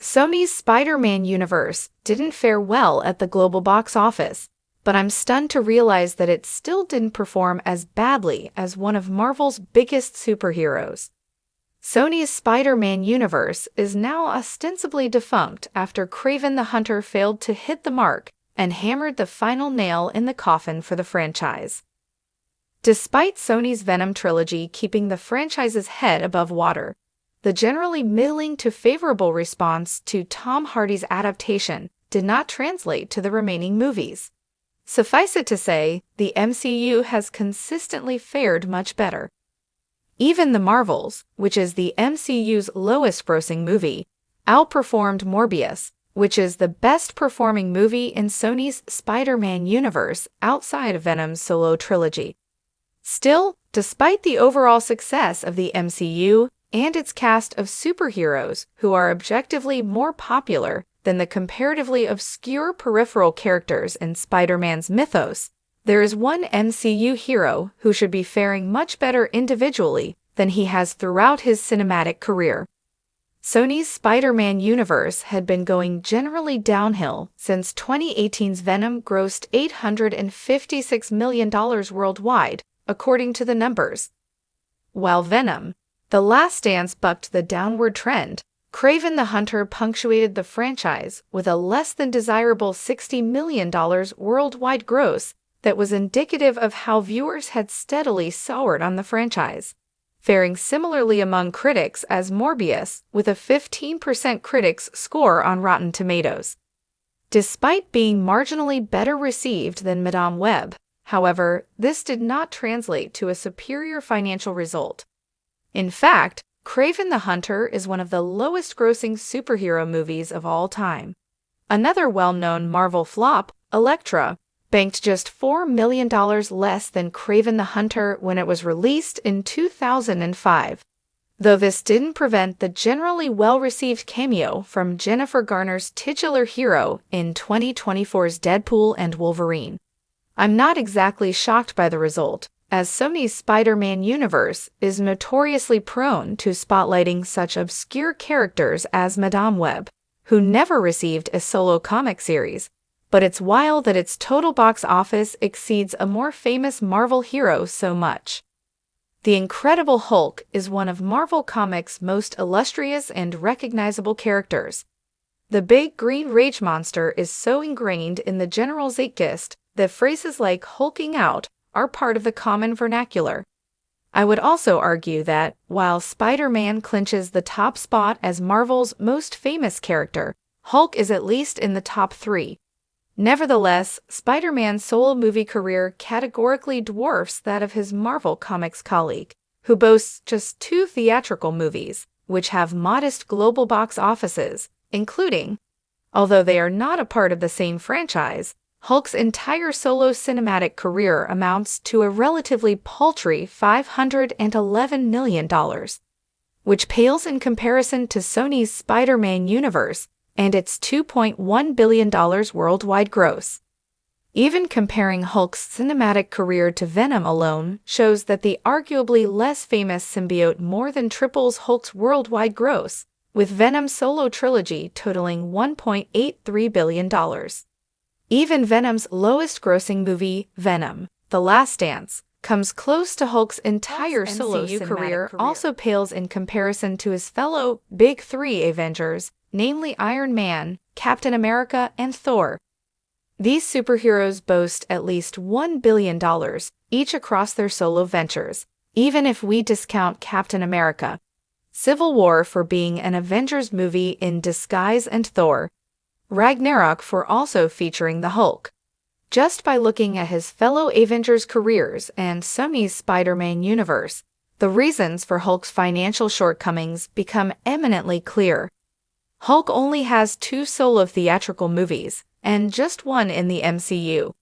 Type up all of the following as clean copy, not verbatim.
Sony's Spider-Man universe didn't fare well at the global box office, but I'm stunned to realize that it still didn't perform as badly as one of Marvel's biggest superheroes. Sony's Spider-Man universe is now ostensibly defunct after Kraven the Hunter failed to hit the mark and hammered the final nail in the coffin for the franchise. Despite Sony's Venom trilogy keeping the franchise's head above water, the generally middling to favorable response to Tom Hardy's adaptation did not translate to the remaining movies. Suffice it to say, the MCU has consistently fared much better. Even The Marvels, which is the MCU's lowest-grossing movie, outperformed Morbius, which is the best-performing movie in Sony's Spider-Man universe outside of Venom's solo trilogy. Still, despite the overall success of the MCU and its cast of superheroes who are objectively more popular than the comparatively obscure peripheral characters in Spider-Man's mythos, there is one MCU hero who should be faring much better individually than he has throughout his cinematic career. Sony's Spider-Man universe had been going generally downhill since 2018's Venom grossed $856 million worldwide, according to the numbers. While Venom: The Last Dance bucked the downward trend, Kraven the Hunter punctuated the franchise with a less than desirable $60 million worldwide gross that was indicative of how viewers had steadily soured on the franchise, faring similarly among critics as Morbius, with a 15% critics score on Rotten Tomatoes. Despite being marginally better received than Madame Web, however, this did not translate to a superior financial result. In fact, Kraven the Hunter is one of the lowest-grossing superhero movies of all time. Another well-known Marvel flop, Elektra, banked just $4 million less than Kraven the Hunter when it was released in 2005, though this didn't prevent the generally well-received cameo from Jennifer Garner's titular hero in 2024's Deadpool and Wolverine. I'm not exactly shocked by the result, as Sony's Spider-Man universe is notoriously prone to spotlighting such obscure characters as Madame Web, who never received a solo comic series, but it's wild that its total box office exceeds a more famous Marvel hero so much. The Incredible Hulk is one of Marvel Comics' most illustrious and recognizable characters. The big green rage monster is so ingrained in the general zeitgeist that phrases like hulking out are part of the common vernacular. I would also argue that, while Spider-Man clinches the top spot as Marvel's most famous character, Hulk is at least in the top 3. Nevertheless, Spider-Man's solo movie career categorically dwarfs that of his Marvel Comics colleague, who boasts just 2 theatrical movies, which have modest global box offices, including, although they are not a part of the same franchise, Hulk's entire solo cinematic career amounts to a relatively paltry $511 million, which pales in comparison to Sony's Spider-Man universe and its $2.1 billion worldwide gross. Even comparing Hulk's cinematic career to Venom alone shows that the arguably less famous symbiote more than triples Hulk's worldwide gross, with Venom's solo trilogy totaling $1.83 billion. Even Venom's lowest-grossing movie, Venom: The Last Dance, comes close to Hulk's entire solo career, also pales in comparison to his fellow Big Three Avengers, namely Iron Man, Captain America, and Thor. These superheroes boast at least $1 billion each across their solo ventures, even if we discount Captain America: Civil War for being an Avengers movie in disguise and Thor: Ragnarok for also featuring the Hulk. Just by looking at his fellow Avengers' careers and Sony's Spider-Man universe, the reasons for Hulk's financial shortcomings become eminently clear. Hulk only has 2 solo theatrical movies, and just 1 in the MCU.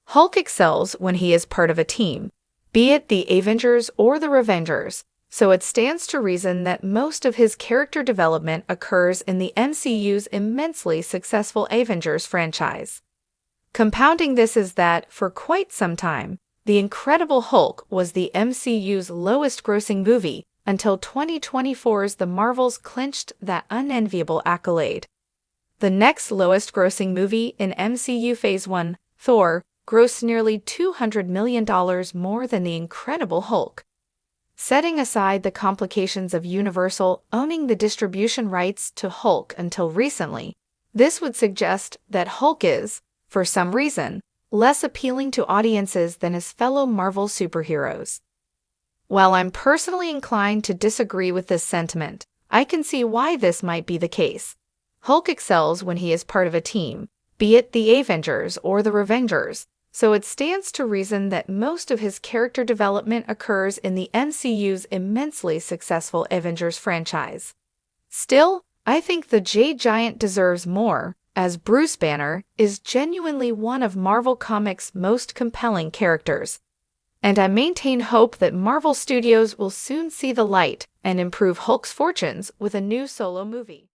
Hulk excels when he is part of a team, be it the Avengers or the Revengers, so it stands to reason that most of his character development occurs in the MCU's immensely successful Avengers franchise. Compounding this is that, for quite some time, The Incredible Hulk was the MCU's lowest-grossing movie until 2024's The Marvels clinched that unenviable accolade. The next lowest-grossing movie in MCU Phase 1, Thor, grossed nearly $200 million more than The Incredible Hulk. Setting aside the complications of Universal owning the distribution rights to Hulk until recently, this would suggest that Hulk is, for some reason, less appealing to audiences than his fellow Marvel superheroes. While I'm personally inclined to disagree with this sentiment, I can see why this might be the case. Hulk excels when he is part of a team, be it the Avengers or the Revengers, so it stands to reason that most of his character development occurs in the MCU's immensely successful Avengers franchise. Still, I think the Jade Giant deserves more, as Bruce Banner is genuinely one of Marvel Comics' most compelling characters. And I maintain hope that Marvel Studios will soon see the light and improve Hulk's fortunes with a new solo movie.